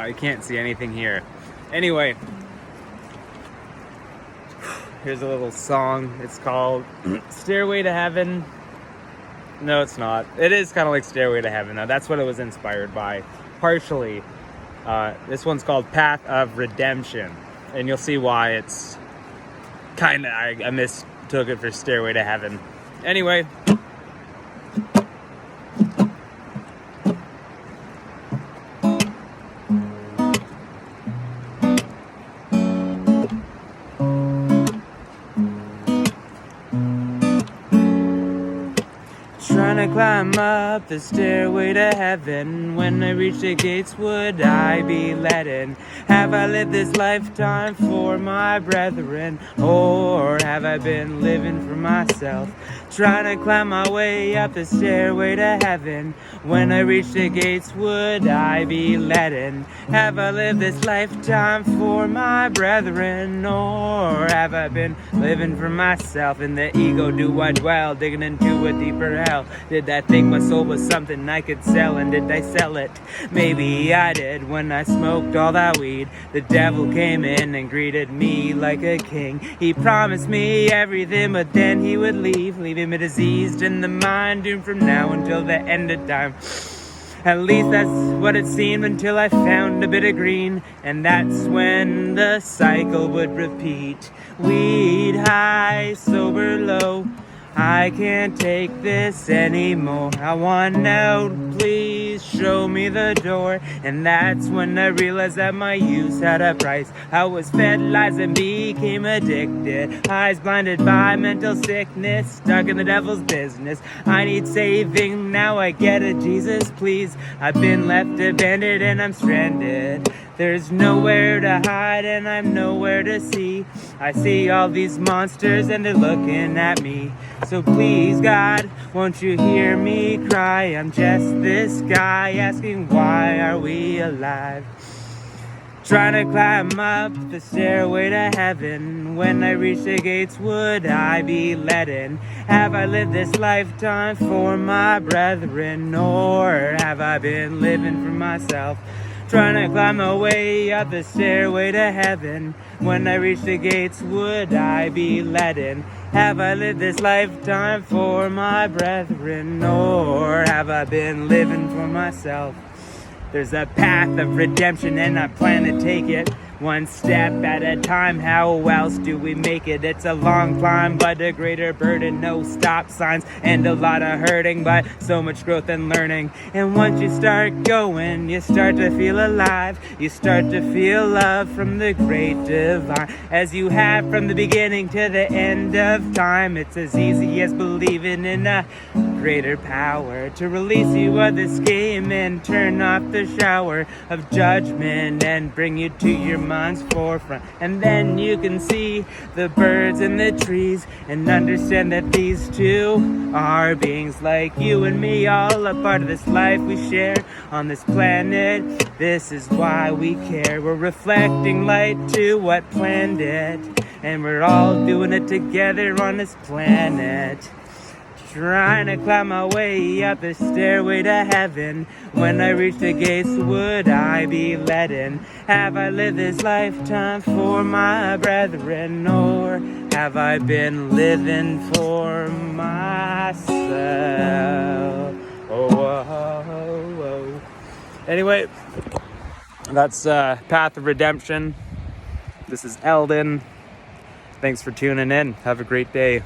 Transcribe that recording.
You can't see anything here. Anyway, here's a little song. It's called Stairway to Heaven. No, it's not. It is kind of like Stairway to Heaven, though. That's what it was inspired by, partially. This one's called Path of Redemption. And you'll see why it's kind of, I mistook it for Stairway to Heaven. Anyway. Trying to climb up the stairway to heaven. When I reach the gates, would I be let in? Have I lived this lifetime for my brethren? Or have I been living for myself? Trying to climb my way up the stairway to heaven. When I reach the gates, would I be let in? Have I lived this lifetime for my brethren? Or have I been living for myself? In the ego do I dwell, digging into a deeper hell. Did I think my soul was something I could sell, and did I sell it? Maybe I did. When I smoked all that weed, the devil came in and greeted me like a king. He promised me everything, but then he would leaving me diseased in the mind, doomed from now until the end of time. At least that's what it seemed until I found a bit of green, and that's when the cycle would repeat. Weed high, sober low, I can't take this anymore. I want out, please show me the door. And that's when I realized that my use had a price. I was fed lies and became addicted. Eyes blinded by mental sickness, stuck in the devil's business. I need saving, now I get it, Jesus please. I've been left abandoned and I'm stranded. There's nowhere to hide and I'm nowhere to see. I see all these monsters and they're looking at me. So please, God, won't you hear me cry? I'm just this guy asking, why are we alive? Trying to climb up the stairway to heaven. When I reach the gates, would I be let in? Have I lived this lifetime for my brethren? Or have I been living for myself? Trying to climb my way up the stairway to heaven. When I reach the gates, would I be let in? Have I lived this lifetime for my brethren? Or have I been living for myself? There's a path of redemption and I plan to take it one step at a time. How else do we make it? It's a long climb, but a greater burden. No stop signs and a lot of hurting, but so much growth and learning. And once you start going, you start to feel alive. You start to feel love from the great divine, as you have from the beginning to the end of time. It's as easy as believing in a greater power to release you of this game and turn off the shower of judgment and bring you to your mind's forefront. And then you can see the birds and the trees and understand that these two are beings like you and me, all a part of this life we share on this planet. This is why we care. We're reflecting light to what planned it, and we're all doing it together on this planet. Trying to climb my way up the stairway to heaven. When I reach the gates, would I be let in? Have I lived this lifetime for my brethren? Or have I been living for myself? Oh. Anyway, that's Path of Redemption. This is Eldon. Thanks for tuning in. Have a great day.